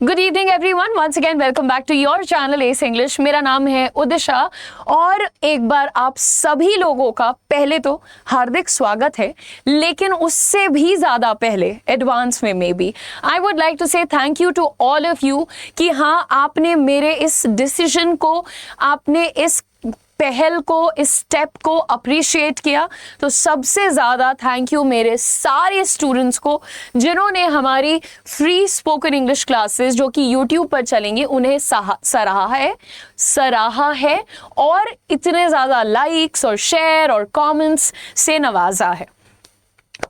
Good evening everyone, once again welcome back to your channel S English. मेरा नाम है उदिशा और एक बार आप सभी लोगों का पहले तो हार्दिक स्वागत है, लेकिन उससे भी ज़्यादा पहले एडवांस में maybe I would like to say thank you to all of you कि हाँ, आपने मेरे इस डिसीजन को, आपने इस पहल को, इस स्टेप को अप्रिशिएट किया। तो सबसे ज़्यादा थैंक यू मेरे सारे स्टूडेंट्स को जिन्होंने हमारी फ्री स्पोकन इंग्लिश क्लासेस जो कि यूट्यूब पर चलेंगी उन्हें सराहा है और इतने ज़्यादा लाइक्स और शेयर और कमेंट्स से नवाजा है।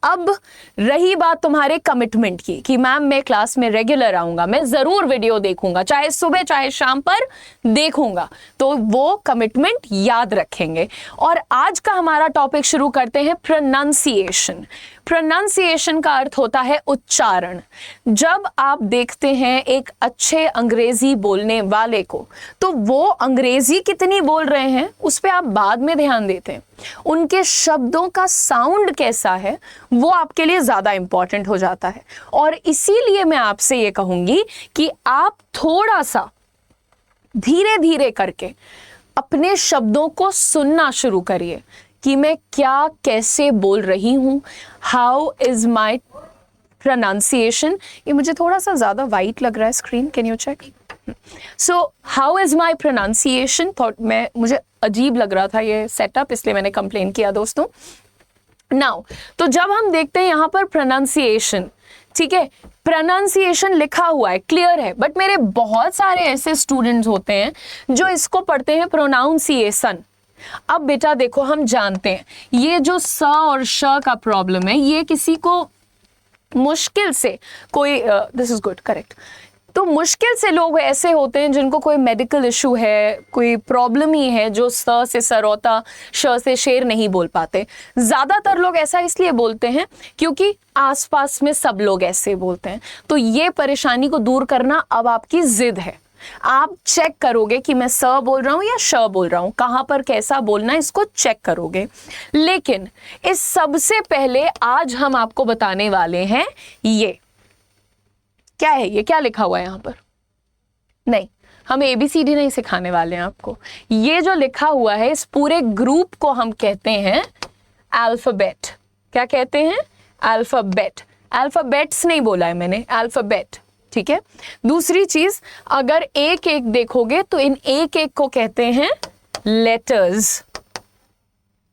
अब रही बात तुम्हारे कमिटमेंट की कि मैम मैं क्लास में रेगुलर आऊंगा, मैं जरूर वीडियो देखूंगा, चाहे सुबह चाहे शाम पर देखूंगा, तो वो कमिटमेंट याद रखेंगे। और आज का हमारा टॉपिक शुरू करते हैं प्रोनाउंसिएशन। प्रोनाउंसिएशन का अर्थ होता है उच्चारण। जब आप देखते हैं एक अच्छे अंग्रेजी बोलने वाले को, तो वो अंग्रेजी कितनी बोल रहे हैं उस पर आप बाद में ध्यान देते हैं। उनके शब्दों का साउंड कैसा है वो आपके लिए ज़्यादा इंपॉर्टेंट हो जाता है। और इसीलिए मैं आपसे ये कहूँगी कि आप थोड़ा सा धीरे धीरे करके अपने शब्दों को सुनना शुरू करिए कि मैं क्या कैसे बोल रही हूँ, हाउ इज माई प्रोनाउंसिएशन। ये मुझे थोड़ा सा ज़्यादा वाइट लग रहा है screen, can you check? So how is my pronunciation, मुझे अजीब लग रहा था ये सेटअप, इसलिए मैंने कंप्लेन किया दोस्तों। नाउ तो जब हम देखते हैं यहाँ पर प्रोनाउंसिएशन, ठीक है, प्रोनाउंसिएशन लिखा हुआ है, क्लियर है, बट मेरे बहुत सारे ऐसे स्टूडेंट्स होते हैं जो इसको पढ़ते हैं प्रोनाउंसिएशन। अब बेटा देखो, हम जानते हैं ये जो स और श का प्रॉब्लम है, ये किसी को मुश्किल से कोई दिस इज गुड करेक्ट, तो मुश्किल से लोग ऐसे होते हैं जिनको कोई मेडिकल इशू है, कोई प्रॉब्लम ही है, जो स से सरौता, श से शेर नहीं बोल पाते। ज़्यादातर लोग ऐसा इसलिए बोलते हैं क्योंकि आसपास में सब लोग ऐसे बोलते हैं। तो ये परेशानी को दूर करना अब आपकी जिद है। आप चेक करोगे कि मैं स बोल रहा हूँ या श बोल रहा हूँ, कहाँ पर कैसा बोलना है इसको चेक करोगे। लेकिन इस सबसे पहले आज हम आपको बताने वाले हैं ये क्या है, ये क्या लिखा हुआ है यहाँ पर? नहीं, हम ABCD नहीं सिखाने वाले हैं आपको। ये जो लिखा हुआ है इस पूरे ग्रुप को हम कहते हैं अल्फाबेट। क्या कहते हैं? अल्फाबेट। अल्फाबेट्स नहीं बोला है मैंने, अल्फाबेट, ठीक है। दूसरी चीज, अगर एक एक देखोगे तो इन एक एक को कहते हैं letters.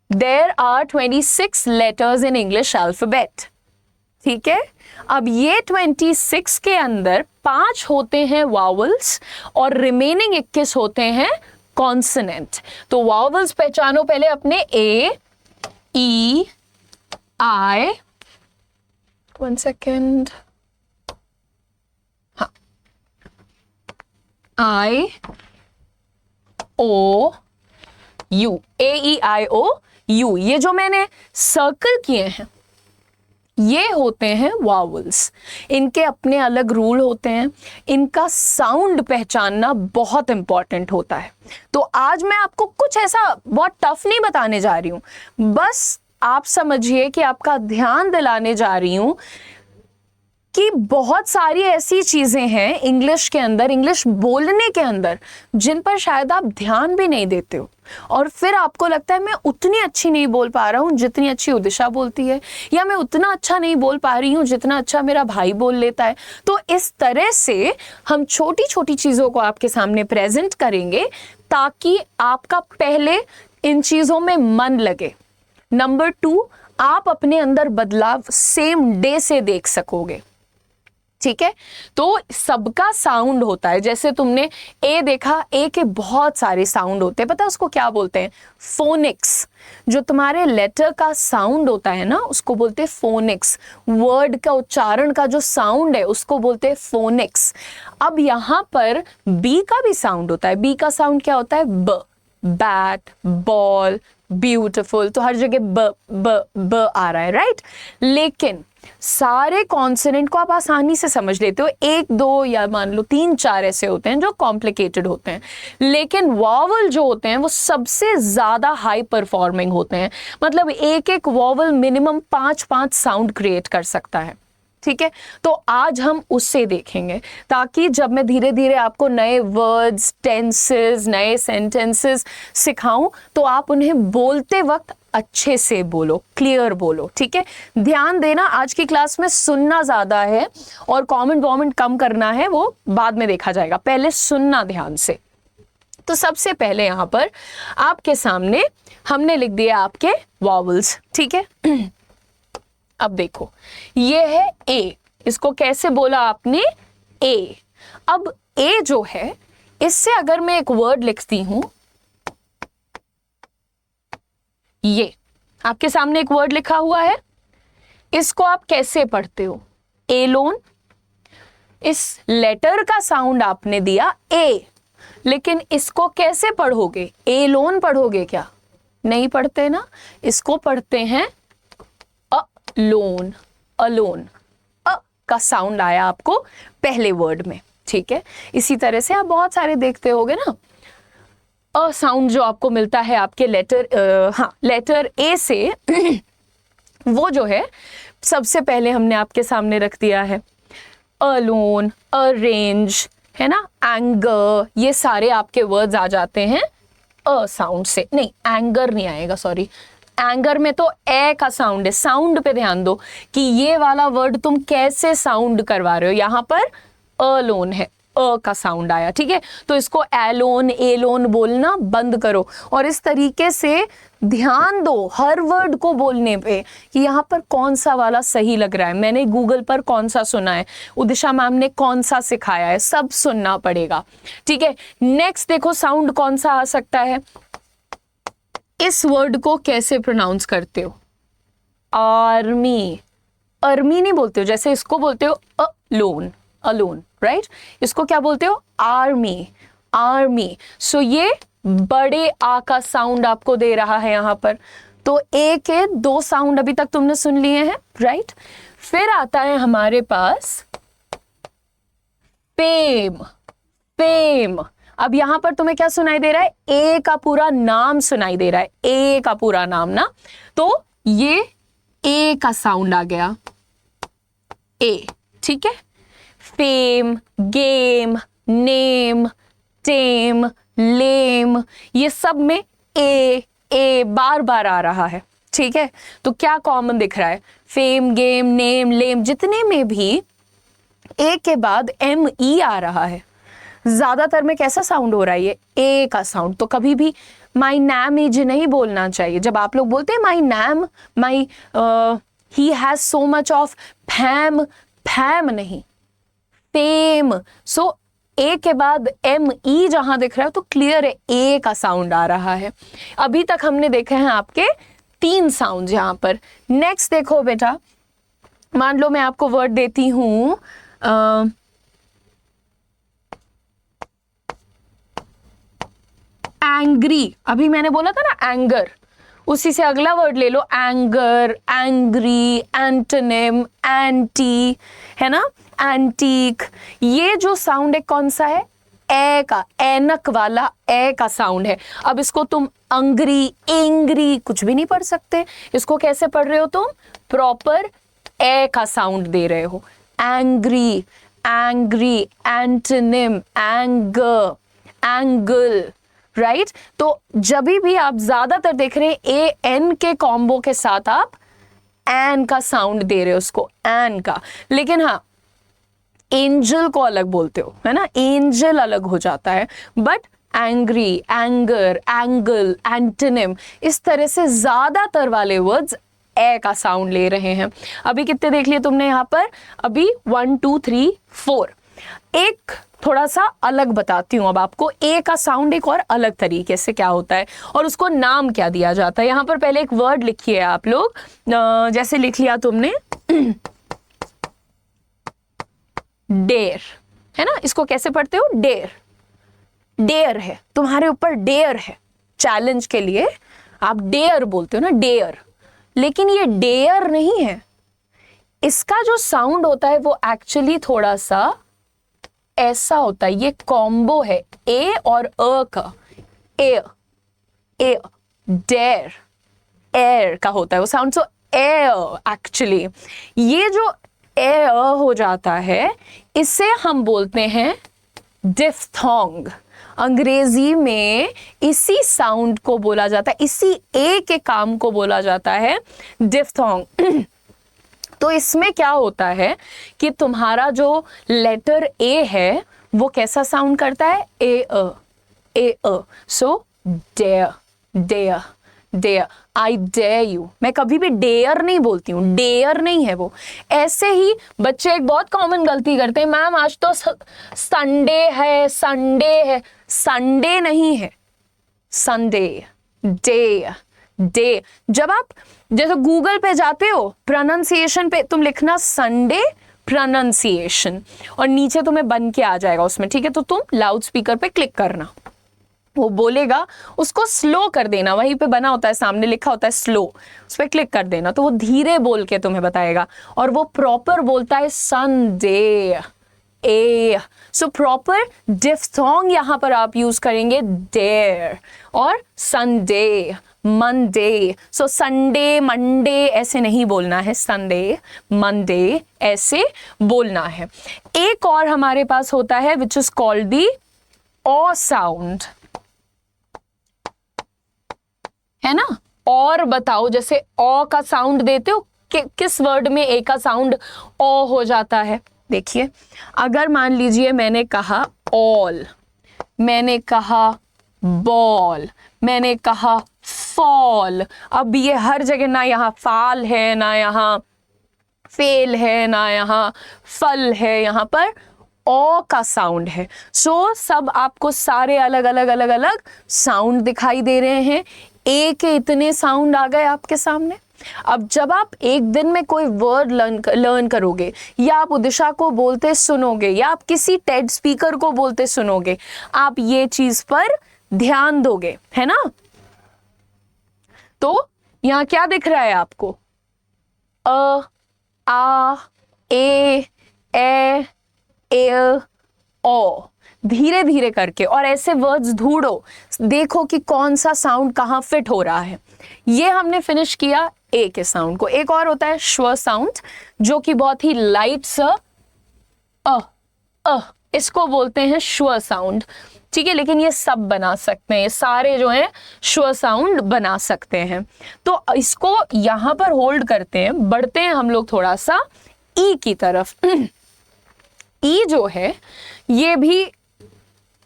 There are 26 letters in English alphabet, ठीक है। अब ये 26 के अंदर 5 होते हैं वावल्स और रिमेनिंग 21 होते हैं कॉन्सोनेंट। तो वावल्स पहचानो पहले अपने, A, E, I, 1 सेकेंड, हाँ, I, O, U, AEIOU। ये जो मैंने सर्कल किए हैं ये होते हैं वावल्स। इनके अपने अलग रूल होते हैं, इनका साउंड पहचानना बहुत इंपॉर्टेंट होता है। तो आज मैं आपको कुछ ऐसा बहुत टफ नहीं बताने जा रही हूँ, बस आप समझिए कि आपका ध्यान दिलाने जा रही हूँ कि बहुत सारी ऐसी चीज़ें हैं इंग्लिश के अंदर, इंग्लिश बोलने के अंदर, जिन पर शायद आप ध्यान भी नहीं देते हो और फिर आपको लगता है मैं उतनी अच्छी नहीं बोल पा रहा हूँ जितनी अच्छी उदिशा बोलती है, या मैं उतना अच्छा नहीं बोल पा रही हूँ जितना अच्छा मेरा भाई बोल लेता है। तो इस तरह से हम छोटी छोटी चीज़ों को आपके सामने प्रेजेंट करेंगे ताकि आपका पहले इन चीज़ों में मन लगे। नंबर 2, आप अपने अंदर बदलाव सेम डे से देख सकोगे, ठीक है। तो सबका साउंड होता है, जैसे तुमने ए देखा, ए के बहुत सारे साउंड होते हैं, पता है उसको क्या बोलते हैं? फोनिक्स। जो तुम्हारे लेटर का साउंड होता है ना उसको बोलते हैं फोनिक्स। वर्ड का उच्चारण का जो साउंड है उसको बोलते हैं फोनिक्स। अब यहाँ पर बी का भी साउंड होता है। बी का साउंड क्या होता है? ब, बैट, बॉल, ब्यूटिफुल। तो हर जगह ब ब ब आ रहा है, राइट। लेकिन सारे कॉन्सोनेंट को आप आसानी से समझ लेते हो, 1 2 या मान लो 3 4 ऐसे होते हैं जो कॉम्प्लिकेटेड होते हैं, लेकिन वॉवल जो होते हैं वो सबसे ज्यादा हाई परफॉर्मिंग होते हैं। मतलब एक एक वॉवल मिनिमम 5 5 साउंड क्रिएट कर सकता है। ठीक है, तो आज हम उससे देखेंगे ताकि जब मैं धीरे धीरे आपको नए वर्ड्स, टेंसेस, नए सेंटेंसेस सिखाऊं तो आप उन्हें बोलते वक्त अच्छे से बोलो, क्लियर बोलो, ठीक है। ध्यान देना, आज की क्लास में सुनना ज्यादा है और कमेंट वॉमेंट कम करना है, वो बाद में देखा जाएगा, पहले सुनना ध्यान से। तो सबसे पहले यहां पर आपके सामने हमने लिख दिया आपके वॉवल्स, ठीक है। अब देखो, ये है ए, इसको कैसे बोला आपने? ए। अब ए जो है, इससे अगर मैं एक वर्ड लिखती हूं, ये आपके सामने एक वर्ड लिखा हुआ है, इसको आप कैसे पढ़ते हो? एलोन। इस लेटर का साउंड आपने दिया ए, लेकिन इसको कैसे पढ़ोगे? एलोन पढ़ोगे क्या? नहीं पढ़ते ना, इसको पढ़ते हैं अलोन। अलोन, अ का साउंड आया आपको पहले वर्ड में, ठीक है। इसी तरह से आप बहुत सारे देखते होगे ना, अ साउंड जो आपको मिलता है आपके लेटर ए से वो जो है सबसे पहले हमने आपके सामने रख दिया है अलोन, अरेंज, है ना, एंगर, ये सारे आपके वर्ड्स आ जाते हैं अ साउंड से। नहीं, एंगर नहीं आएगा, सॉरी, एंगर में तो ए का साउंड है। साउंड पे ध्यान दो कि ये वाला वर्ड तुम कैसे साउंड करवा रहे हो। यहां पर अलोन है, अ का साउंड आया, ठीक है। तो इसको एलोन, एलोन बोलना बंद करो और इस तरीके से ध्यान दो हर वर्ड को बोलने पे कि यहाँ पर कौन सा वाला सही लग रहा है। मैंने गूगल पर कौन सा सुना है, उदिशा मैम ने कौन सा सिखाया है, सब सुनना पड़ेगा, ठीक है। नेक्स्ट देखो, साउंड कौन सा आ सकता है? इस वर्ड को कैसे प्रोनाउंस करते हो? आर्मी। आर्मी नहीं बोलते हो, जैसे इसको बोलते हो अलोन, अलोन, राइट। इसको क्या बोलते हो? Army, army. सो ये बड़े आ का साउंड आपको दे रहा है यहां पर। तो ए के दो साउंड अभी तक तुमने सुन लिए हैं, राइट। फिर आता है हमारे पास फेम। फेम, अब यहां पर तुम्हें क्या सुनाई दे रहा है? ए का पूरा नाम सुनाई दे रहा है, ए का पूरा नाम ना, तो ये ए का साउंड आ गया, ए, ठीक है। फेम, गेम, नेम, टेम, लेम, ये सब में ए बार बार आ रहा है, ठीक है। तो क्या कॉमन दिख रहा है? फेम, गेम, नेम, लेम, जितने में भी ए के बाद एम ई आ रहा है, ज्यादातर में कैसा साउंड हो रहा है? ये ए का साउंड। तो कभी भी माई नैम इज नहीं बोलना चाहिए। जब आप लोग बोलते हैं my name, my he has so much of fam, fam नहीं, फेम। सो ए के बाद एम ई जहां दिख रहा है तो क्लियर है ए का साउंड आ रहा है। अभी तक हमने देखे हैं आपके 3 साउंड यहां पर। नेक्स्ट देखो बेटा, मान लो मैं आपको वर्ड देती हूं एंग्री। अभी मैंने बोला था ना एंगर, उसी से अगला वर्ड ले लो, एंगर, एंग्री, एंटोनिम, एंटी, है ना, एंटीक। ये जो साउंड है कौन सा है? ए का, एनक वाला ए का साउंड है। अब इसको तुम अंग्री, एंग्री कुछ भी नहीं पढ़ सकते। इसको कैसे पढ़ रहे हो तुम? प्रॉपर ए का साउंड दे रहे हो। Angry, angry, antonym, anger, angle, right. तो जब भी आप ज्यादातर देख रहे हैं ए एन के कॉम्बो के साथ आप एन का साउंड दे रहे हो उसको, एन का। लेकिन हाँ, एंजल को अलग बोलते हो, है ना, एंजल अलग हो जाता है। But angry, anger, angle, antonym, इस तरह से ज्यादातर वाले वर्ड्स ए का साउंड ले रहे हैं। अभी कितने देख लिए तुमने यहाँ पर? अभी 1 2 3 4। एक थोड़ा सा अलग बताती हूं अब आपको, ए का साउंड एक और अलग तरीके से क्या होता है और उसको नाम क्या दिया जाता है। यहां पर पहले एक वर्ड लिखिए आप लोग, जैसे लिख लिया तुमने डेयर, है ना। इसको कैसे पढ़ते हो? डेयर। डेयर है, तुम्हारे ऊपर डेयर है, चैलेंज के लिए आप डेयर बोलते हो ना, डेयर। लेकिन ये डेयर नहीं है, इसका जो साउंड होता है वो एक्चुअली थोड़ा सा ऐसा होता है। ये कॉम्बो है ए और अ का, ए, ए, डेयर, एयर का होता है वो साउंड। सो एयर एक्चुअली, ये जो ए हो जाता है, इसे हम बोलते हैं डिफ्थोंग। अंग्रेजी में इसी साउंड को बोला जाता है, इसी ए के काम को बोला जाता है डिफ्थोंग। तो इसमें क्या होता है कि तुम्हारा जो लेटर ए है वो कैसा साउंड करता है, A uh. So dare, dare, dare, I dare you. मैं कभी भी डेयर नहीं बोलती हूँ, डेयर नहीं है वो। ऐसे ही बच्चे एक बहुत कॉमन गलती करते हैं, मैम आज तो संडे है, संडे है। संडे नहीं है, संडे, डे, डे। जब आप जैसे गूगल पे जाते हो, प्रोनाउंसिएशन पे तुम लिखना संडे प्रोनाउंसिएशन, और नीचे तुम्हें बन के आ जाएगा उसमें, ठीक है। तो तुम लाउड स्पीकर पे क्लिक करना, वो बोलेगा, उसको स्लो कर देना, वहीं पे बना होता है, सामने लिखा होता है स्लो, उस पर क्लिक कर देना, तो वो धीरे बोल के तुम्हें बताएगा, और वो प्रॉपर बोलता है संडे, ए। सो प्रॉपर डिफ्थोंग यहां पर आप यूज करेंगे डेयर, और Sunday, Monday. So Sunday, Monday ऐसे नहीं बोलना है, संडे, मंडे ऐसे बोलना है। एक और हमारे पास होता है which is called the aw sound, है ना। और बताओ, जैसे ओ का साउंड देते हो, किस वर्ड में ए का साउंड ओ हो जाता है। देखिए, अगर मान लीजिए मैंने कहा ऑल, मैंने कहा बॉल, मैंने कहा फॉल, अब ये हर जगह ना यहाँ फाल है, ना यहाँ फेल है, ना यहाँ फल है, यहाँ पर ओ का साउंड है। सो सब आपको सारे अलग अलग अलग अलग साउंड दिखाई दे रहे हैं। ए के इतने साउंड आ गए आपके सामने। अब जब आप एक दिन में कोई वर्ड लर्न करोगे, या आप उदिशा को बोलते सुनोगे, या आप किसी टेड स्पीकर को बोलते सुनोगे, आप ये चीज पर ध्यान दोगे, है ना। तो यहां क्या दिख रहा है आपको, अ, आ, ए, ओ, धीरे धीरे करके, और ऐसे वर्ड्स ढूंढो, देखो कि कौन सा साउंड कहाँ फिट हो रहा है। ये हमने फिनिश किया ए के साउंड को। एक और होता है श्व साउंड, जो कि बहुत ही लाइट सा इसको बोलते हैं श्व साउंड, ठीक है। लेकिन ये सब बना सकते हैं, ये सारे जो हैं श्व साउंड बना सकते हैं। तो इसको यहां पर होल्ड करते हैं, बढ़ते हैं हम लोग थोड़ा सा ई की तरफ। ई जो है ये भी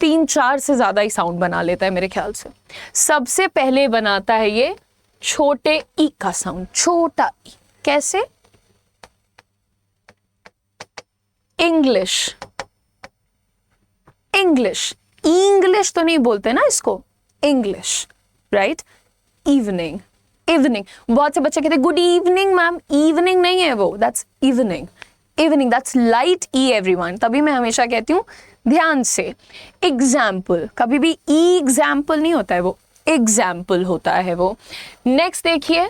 3-4 से ज्यादा ही साउंड बना लेता है मेरे ख्याल से। सबसे पहले बनाता है ये छोटे ई का साउंड, छोटा ई। कैसे, इंग्लिश, इंग्लिश, इंग्लिश तो नहीं बोलते ना इसको, इंग्लिश, राइट। इवनिंग, इवनिंग, बहुत से बच्चे कहते हैं गुड इवनिंग मैम, इवनिंग नहीं है वो, that's evening, evening, that's light E everyone. तभी मैं हमेशा कहती हूँ ध्यान से। एग्जाम्पल, कभी भी ई एग्जाम्पल नहीं होता है, वो एग्जाम्पल होता है वो। नेक्स्ट देखिए,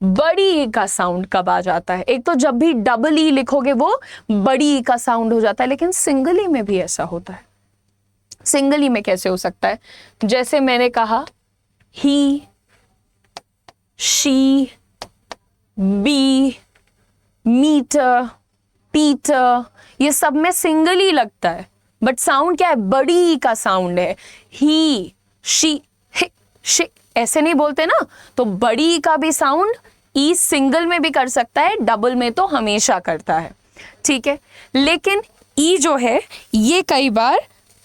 बड़ी ई का साउंड कब आ जाता है। एक तो जब भी डबल ई लिखोगे वो बड़ी ई का साउंड हो जाता है, लेकिन सिंगल ई में भी ऐसा होता है। सिंगल ई में कैसे हो सकता है, जैसे मैंने कहा ही, शी, बी, मीटर, पीटर, ये सब में सिंगल ही लगता है, बट साउंड क्या है, बड़ी का साउंड है। ही, शी, शी ऐसे नहीं बोलते ना, तो बड़ी का भी साउंड ई सिंगल में भी कर सकता है, डबल में तो हमेशा करता है, ठीक है। लेकिन ई जो है ये कई बार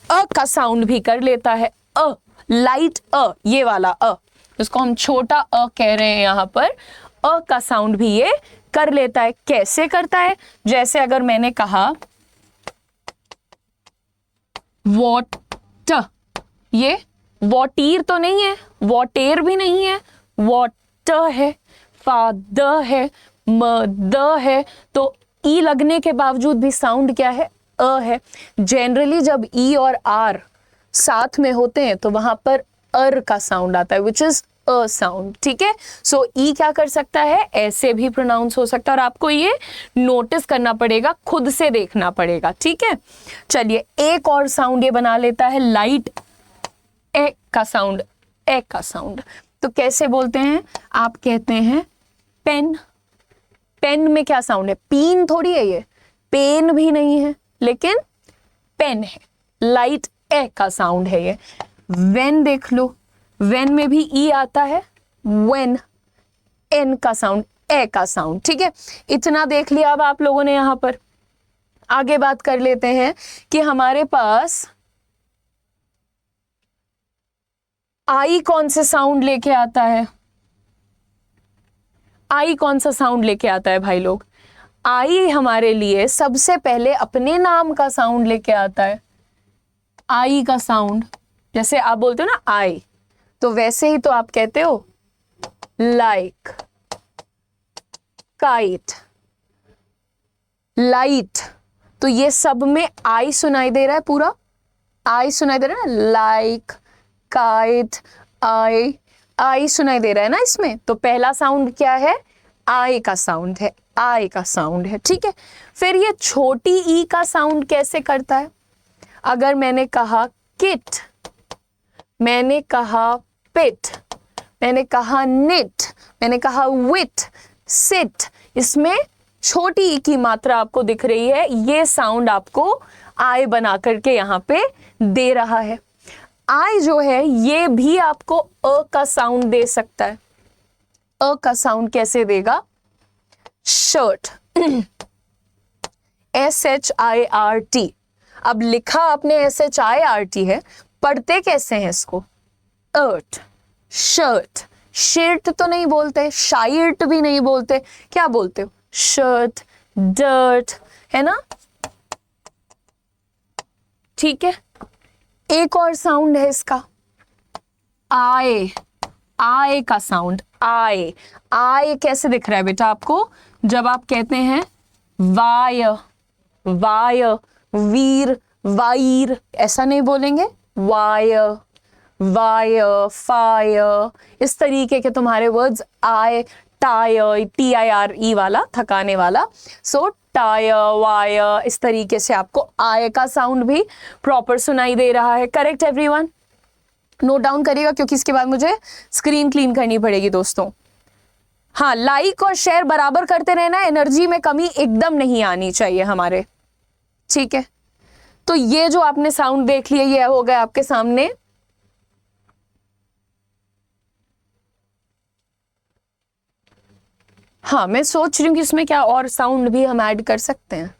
अ का साउंड भी कर लेता है, अ, लाइट अ, ये वाला अ, इसको हम छोटा अ कह रहे हैं यहाँ पर, अ का साउंड भी ये कर लेता है। कैसे करता है, जैसे अगर मैंने कहा वॉट, ये वॉटीर तो नहीं है, वॉटेर भी नहीं है, वॉटर है, फादर है, मदर है, तो ई लगने के बावजूद भी साउंड क्या है, अ है। जनरली जब ई और आर साथ में होते हैं तो वहां पर अर का साउंड आता है, विच इज अ साउंड, ठीक है। सो ई क्या कर सकता है, ऐसे भी प्रोनाउंस हो सकता है, और आपको ये नोटिस करना पड़ेगा, खुद से देखना पड़ेगा, ठीक है। चलिए, एक और साउंड ये बना लेता है लाइट ए का साउंड, ए का साउंड। तो कैसे बोलते हैं, आप कहते हैं पेन, पेन में क्या साउंड है? पीन थोड़ी है ये, पेन भी नहीं है, लेकिन पेन है, लाइट ए का साउंड है ये। वेन देख लो, वेन में भी ई आता है, वेन एन का साउंड, ए का साउंड। ठीक है, इतना देख लिया अब आप लोगों ने। यहां पर आगे बात कर लेते हैं कि हमारे पास आई कौन से साउंड लेके आता है? आई कौन सा साउंड लेके आता है भाई लोग? आई हमारे लिए सबसे पहले अपने नाम का साउंड लेके आता है। आई का साउंड, जैसे आप बोलते हो ना आई, तो वैसे ही तो आप कहते हो लाइक, काइट, लाइट। तो ये सब में आई सुनाई दे रहा है, पूरा आई सुनाई दे रहा है ना, लाइक, काइट, आई सुनाई दे रहा है ना इसमें। तो पहला साउंड क्या है? आई का साउंड है, आई का साउंड है। ठीक है, फिर ये छोटी ई का साउंड कैसे करता है? अगर मैंने कहा किट, मैंने कहा पिट, मैंने कहा निट, मैंने कहा विट, सिट, इसमें छोटी ई की मात्रा आपको दिख रही है, ये साउंड आपको आई बना करके यहां पे दे रहा है। आई जो है ये भी आपको अ का साउंड दे सकता है। अ का साउंड कैसे देगा? Shirt, SHIRT। अब लिखा आपने SHIRT है, पढ़ते कैसे हैं इसको? अर्ट, शर्ट। शर्ट तो नहीं बोलते, शायर्ट भी नहीं बोलते, क्या बोलते हो? शर्ट, डर्ट, है ना? ठीक है, एक और साउंड है इसका, आए, आए का साउंड, आए। आए कैसे दिख रहा है बेटा आपको? जब आप कहते हैं वाय, वाय, वीर, वायर, ऐसा नहीं बोलेंगे, वाय, वाय, फायर, इस तरीके के तुम्हारे वर्ड्स आए, टायर, TIRE वाला, थकाने वाला, सो टायर, वायर, इस तरीके से आपको आय का साउंड भी प्रॉपर सुनाई दे रहा है। Correct everyone? नोट डाउन करिएगा क्योंकि इसके बाद मुझे स्क्रीन क्लीन करनी पड़ेगी दोस्तों। हाँ, लाइक और शेयर बराबर करते रहना, एनर्जी में कमी एकदम नहीं आनी चाहिए हमारे। ठीक है, तो ये जो आपने साउंड देख लिया ये हो गया आपके सामने हाँ, मैं सोच रही हूँ कि इसमें क्या और साउंड भी हम ऐड कर सकते हैं।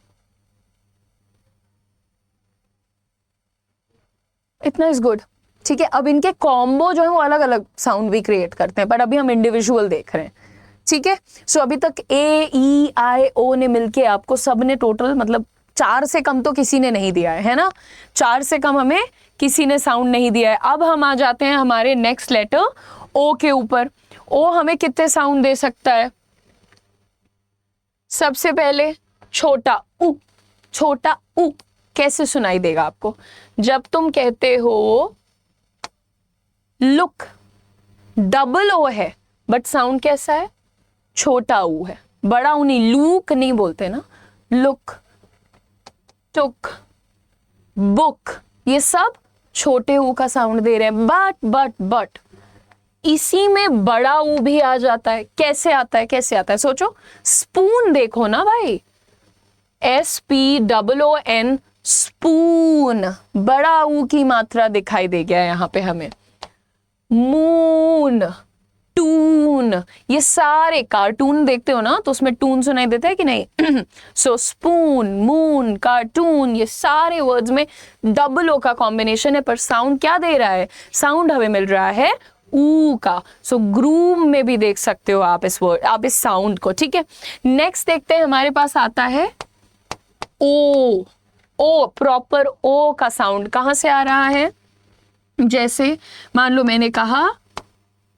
इतना इज गुड। ठीक है, अब इनके कॉम्बो जो है वो अलग अलग साउंड भी क्रिएट करते हैं, पर अभी हम इंडिविजुअल देख रहे हैं। ठीक है, सो अभी तक AEIO ने मिलके आपको सब ने टोटल मतलब 4 से कम तो किसी ने नहीं दिया है ना? 4 से कम हमें किसी ने साउंड नहीं दिया है। अब हम आ जाते हैं हमारे नेक्स्ट लेटर ओ के ऊपर। ओ हमें कितने साउंड दे सकता है? सबसे पहले छोटा उ, छोटा उ कैसे सुनाई देगा आपको? जब तुम कहते हो लुक, डबल ओ है बट साउंड कैसा है? छोटा ऊ है, बड़ा ऊ नहीं, लूक नहीं बोलते ना, लुक, टुक, बुक, ये सब छोटे ऊ का साउंड दे रहे हैं। बट इसी में बड़ा ऊ भी आ जाता है। कैसे आता है? कैसे आता है? सोचो, स्पून देखो ना भाई, SPOON, स्पून, बड़ा ऊ की मात्रा दिखाई दे गया यहां पे हमें। मून, टून, ये सारे कार्टून देखते हो ना तो उसमें टून सुनाई देता है कि नहीं? सो स्पून, मून, कार्टून, ये सारे वर्ड्स में डबल ओ का कॉम्बिनेशन है, पर साउंड क्या दे रहा है? साउंड हमें मिल रहा है ऊ का। सो ग्रूम में भी देख सकते हो आप इस वर्ड, आप इस साउंड को। ठीक है, नेक्स्ट देखते हैं, हमारे पास आता है ओ। ओ, प्रॉपर ओ का साउंड कहां से आ रहा है? जैसे मान लो मैंने कहा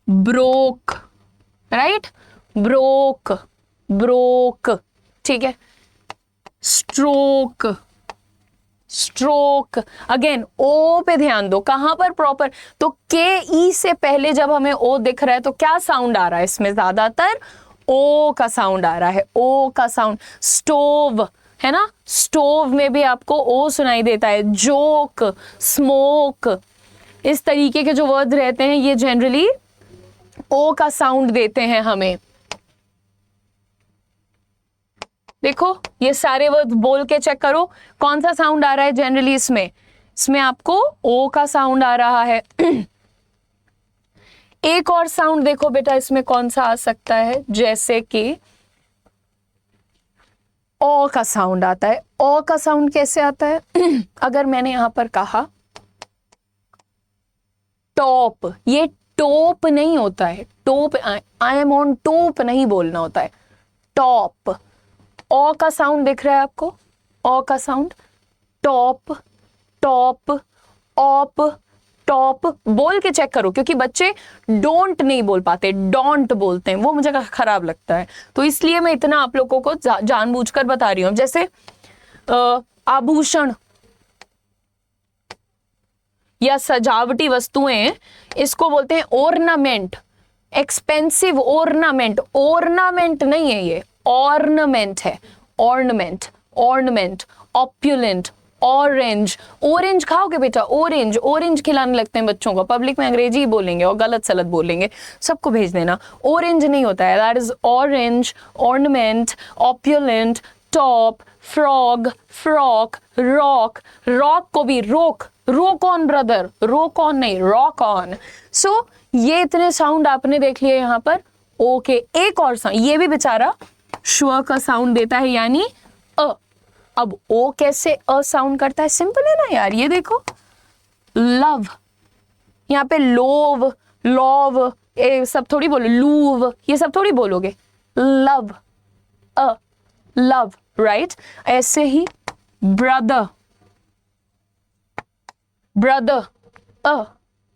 ब्रोक, राइट? ब्रोक, ब्रोक, ठीक है। स्ट्रोक, स्ट्रोक, अगेन ओ पे ध्यान दो, कहां पर? प्रॉपर। तो के ई से पहले जब हमें ओ दिख रहा है तो क्या साउंड आ रहा है इसमें? ज्यादातर ओ का साउंड आ रहा है, ओ का साउंड। स्टोव है ना, स्टोव में भी आपको ओ सुनाई देता है। जोक, स्मोक, इस तरीके के जो वर्ड रहते हैं ये जनरली ओ का साउंड देते हैं हमें। देखो ये सारे वर्ड बोल के चेक करो कौन सा साउंड आ रहा है जनरली इसमें आपको ओ का साउंड आ रहा है। एक और साउंड देखो बेटा इसमें कौन सा आ सकता है, जैसे कि ओ का साउंड आता है। ओ का साउंड कैसे आता है अगर मैंने यहां पर कहा टॉप, ये टॉप नहीं होता है, top I am on top नहीं बोलना होता है, टॉप। ओ का साउंड दिख रहा है आपको, ओ का sound, top top op top. बोल के चेक करो क्योंकि बच्चे डोंट नहीं बोल पाते, डोंट बोलते हैं, वो मुझे खराब लगता है, तो इसलिए मैं इतना आप लोगों को जानबूझकर बता रही हूं। जैसे आभूषण या सजावटी वस्तुएं, इसको बोलते हैं ऑर्नामेंट, एक्सपेंसिव ऑर्नामेंट, ऑर्नामेंट नहीं है ये, ऑर्नामेंट है, ऑर्नामेंट, ऑर्नामेंट, ऑप्युलेंट, ऑरेंज। ऑरेंज खाओगे बेटा, ऑरेंज, ऑरेंज खिलाने लगते हैं बच्चों को, पब्लिक में अंग्रेजी ही बोलेंगे और गलत सलत बोलेंगे, सबको भेज देना, ऑरेंज नहीं होता है, that is orange, ornament, opulent, top, frog, frock, rock, rock को भी रोक, रोक ऑन ब्रदर, रोक ऑन नहीं, रॉक ऑन। सो ये इतने साउंड आपने देख लिए यहाँ पर। ओके, एक और साउंड, ये भी बेचारा श्व का साउंड देता है, यानी अ। अब ओ कैसे अ साउंड करता है, सिंपल है ना यार, ये देखो, लव, यहाँ पे लोव, लव, ये सब थोड़ी बोलो, लूव, ये सब थोड़ी बोलोगे, लव, अ, लव, राइट। ऐसे ही brother, brother, uh,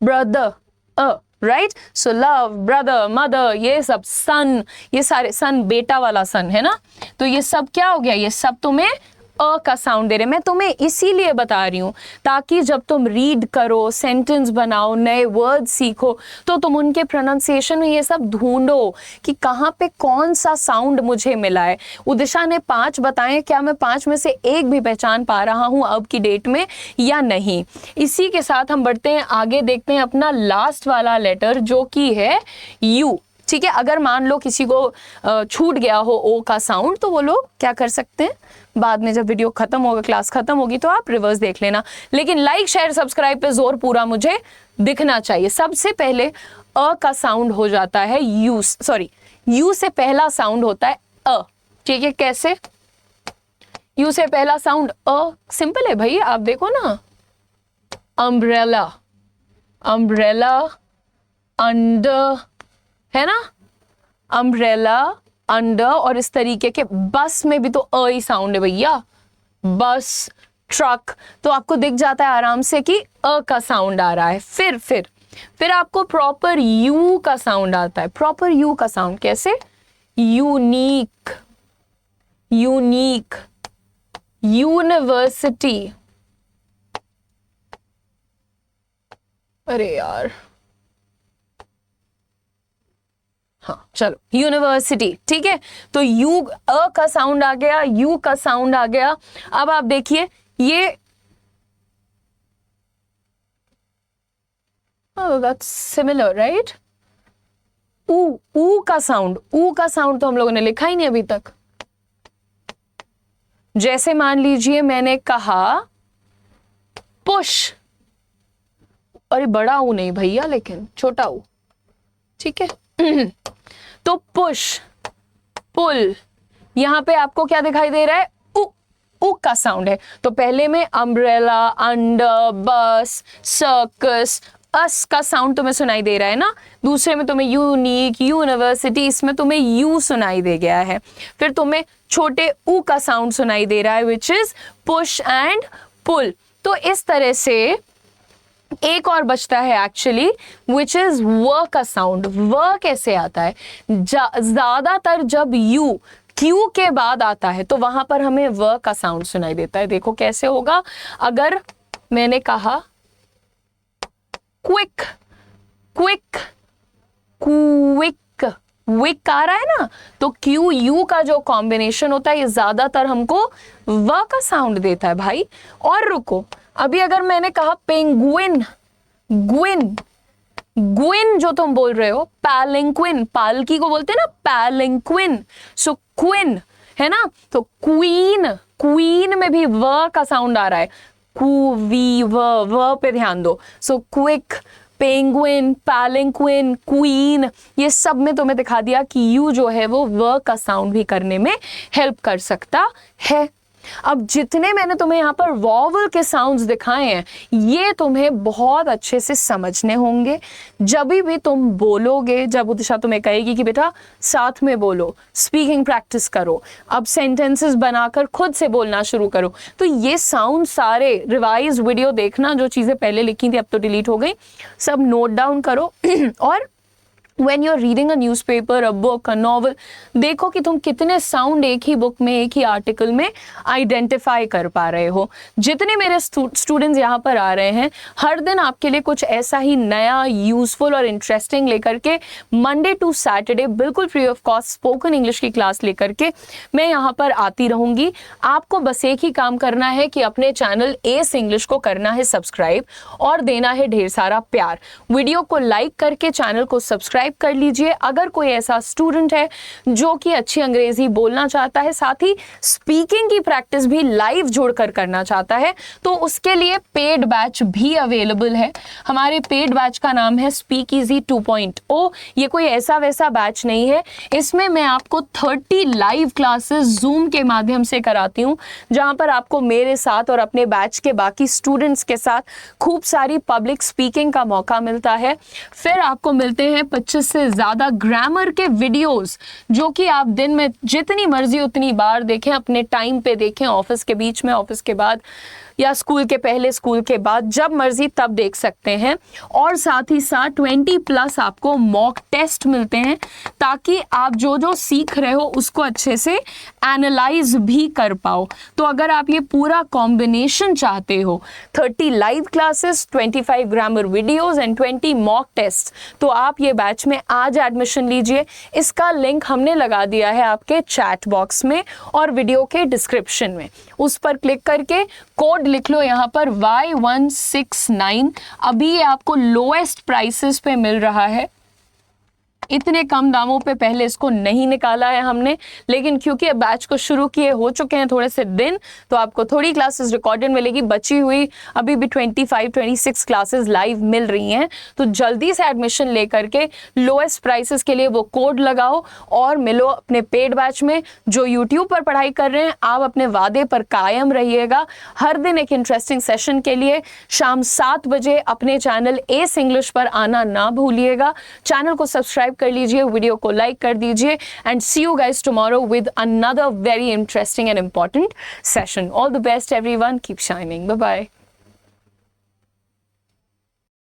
brother, uh, right. So love, brother, mother, ये सब, सन, ये सारे, सन बेटा वाला सन है ना, तो ये सब क्या हो गया, ये सब तुम्हें अ का साउंड दे रहे। मैं तुम्हें इसीलिए बता रही हूं ताकि जब तुम रीड करो, सेंटेंस बनाओ, नए वर्ड सीखो, तो तुम उनके प्रोनाउंसिएशन में ये सब ढूंढो कि कहाँ पे कौन सा साउंड मुझे मिला है। उदिशा ने 5 बताए, क्या मैं 5 में से एक भी पहचान पा रहा हूं अब की डेट में या नहीं। इसी के साथ हम बढ़ते हैं आगे, देखते हैं अपना लास्ट वाला लेटर जो कि है यू। ठीक है, अगर मान लो किसी को छूट गया हो ओ का साउंड, तो वो लोग क्या कर सकते हैं, बाद में जब वीडियो खत्म होगा, क्लास खत्म होगी, तो आप रिवर्स देख लेना। लेकिन लाइक शेयर सब्सक्राइब पे जोर पूरा मुझे दिखना चाहिए। सबसे पहले अ का साउंड हो जाता है यू, सॉरी, यू से पहला साउंड होता है अ। ठीक है, कैसे, यू से पहला साउंड अ, सिंपल है भाई, आप देखो ना, अम्ब्रेला, अम्ब्रेला, अंडर, है ना, अम्ब्रेला, अंडर, और इस तरीके के, बस में भी तो अ ही साउंड है भैया, बस, ट्रक, तो आपको दिख जाता है आराम से कि अ का साउंड आ रहा है। फिर आपको प्रॉपर यू का साउंड आता है। प्रॉपर यू का साउंड कैसे, यूनिक, यूनिक, यूनिवर्सिटी, अरे यार, हाँ चलो, यूनिवर्सिटी। ठीक है, तो यू, अ का साउंड आ गया, यू का साउंड आ गया। अब आप देखिए ये, दैट्स सिमिलर राइट। ऊ का साउंड, ऊ का साउंड तो हम लोगों ने लिखा ही नहीं अभी तक। जैसे मान लीजिए मैंने कहा पुश, अरे बड़ा ऊ नहीं भैया, लेकिन छोटा ऊ, ठीक है तो पुश, पुल, यहां पे आपको क्या दिखाई दे रहा है, उ, उ का साउंड है। तो पहले में अम्ब्रेला, अंडर, बस, सर्कस, अस का साउंड तुम्हें सुनाई दे रहा है ना। दूसरे में तुम्हें यूनिक, यूनिवर्सिटी, इसमें तुम्हें यू सुनाई दे गया है। फिर तुम्हें छोटे उ का साउंड सुनाई दे रहा है, which is push and pull. तो इस तरह से एक और बचता है एक्चुअली, विच इज व का साउंड। व कैसे आता है, ज्यादातर जब यू क्यू के बाद आता है तो वहां पर हमें व का साउंड सुनाई देता है। देखो कैसे होगा, अगर मैंने कहा क्विक, क्विक, क्विक, विक आ रहा है ना, तो क्यू यू का जो कॉम्बिनेशन होता है ये ज्यादातर हमको व का साउंड देता है भाई। और रुको, अभी अगर मैंने कहा पेंगुइन, ग्विन, ग्विन जो तुम बोल रहे हो, पैलिंक्विन, पालकी को बोलते हैं ना पैलिंक्विन, सो क्विन है ना। तो क्वीन, क्वीन में भी व का साउंड आ रहा है, कू वी व पे ध्यान दो। सो क्विक, पेंगुइन, पैलिंक्विन, क्वीन, ये सब में तुम्हें दिखा दिया कि यू जो है वो व का साउंड भी करने में हेल्प कर सकता है। अब जितने मैंने तुम्हें यहाँ पर वॉवल के साउंड्स दिखाए हैं ये तुम्हें बहुत अच्छे से समझने होंगे। जब भी तुम बोलोगे, जब उदिशा तुम्हें कहेगी कि बेटा साथ में बोलो, स्पीकिंग प्रैक्टिस करो, अब सेंटेंसेस बनाकर खुद से बोलना शुरू करो, तो ये साउंड सारे रिवाइज वीडियो देखना, जो चीज़ें पहले लिखी थी अब तो डिलीट हो गई, सब नोट डाउन करो। और when you're reading a newspaper, a book, a novel, देखो कि तुम कितने साउंड एक ही बुक में, एक ही आर्टिकल में आइडेंटिफाई कर पा रहे हो। जितने मेरे स्टूडेंट्स यहाँ पर आ रहे हैं, हर दिन आपके लिए कुछ ऐसा ही नया, यूजफुल और इंटरेस्टिंग लेकर के मंडे टू सैटरडे बिल्कुल free of cost spoken English की क्लास लेकर के मैं यहाँ पर आती रहूँगी। आपको बस एक ही काम करना है कि अपने चैनल एस इंग्लिश को करना है सब्सक्राइब और देना है ढेर सारा प्यार। वीडियो को लाइक करके चैनल को सब्सक्राइब कर लीजिए। अगर कोई ऐसा स्टूडेंट है जो कि अच्छी अंग्रेजी बोलना चाहता है, साथ ही स्पीकिंग की प्रैक्टिस भी लाइव जोड़कर करना चाहता है, तो उसके लिए पेड बैच भी अवेलेबल है। हमारे पेड बैच का नाम है स्पीक इजी 2.0। ये कोई ऐसा वैसा बैच नहीं है, इसमें मैं आपको 30 लाइव क्लासेस जूम के माध्यम से कराती हूँ, जहां पर आपको मेरे साथ और अपने बैच के बाकी स्टूडेंट्स के साथ खूब सारी पब्लिक स्पीकिंग का मौका मिलता है। फिर आपको मिलते हैं 25 से ज्यादा ग्रामर के वीडियोस, जो कि आप दिन में जितनी मर्जी उतनी बार देखें, अपने टाइम पे देखें, ऑफिस के बीच में, ऑफिस के बाद, या स्कूल के पहले, स्कूल के बाद, जब मर्जी तब देख सकते हैं। और साथ ही साथ 20+ आपको मॉक टेस्ट मिलते हैं, ताकि आप जो जो सीख रहे हो उसको अच्छे से एनालाइज भी कर पाओ। तो अगर आप ये पूरा कॉम्बिनेशन चाहते हो, 30 live classes, 25 grammar videos and 20 mock test, तो आप ये बैच में आज एडमिशन लीजिए। इसका लिंक हमने लगा दिया है आपके चैट बॉक्स में और वीडियो के डिस्क्रिप्शन में। उस पर क्लिक करके कोड लिख लो यहाँ पर Y169। अभी ये आपको लोएस्ट प्राइसेस पे मिल रहा है। इतने कम दामों पे पहले इसको नहीं निकाला है हमने, लेकिन क्योंकि अब बैच को शुरू किए हो चुके हैं थोड़े से दिन, तो आपको थोड़ी क्लासेस रिकॉर्डेड मिलेगी। बची हुई अभी भी 25-26 क्लासेस लाइव मिल रही हैं, तो जल्दी से एडमिशन लेकर के लोएस्ट प्राइसेस के लिए वो कोड लगाओ और मिलो अपने पेड बैच में। जो यूट्यूब पर पढ़ाई कर रहे हैं, आप अपने वादे पर कायम रहिएगा। हर दिन एक इंटरेस्टिंग सेशन के लिए शाम 7 बजे अपने चैनल एस इंग्लिश पर आना ना भूलिएगा। चैनल को सब्सक्राइब कर लीजिए, वीडियो को लाइक कर दीजिए, and see you guys tomorrow with another very interesting and important session. All the best everyone, keep shining, bye bye.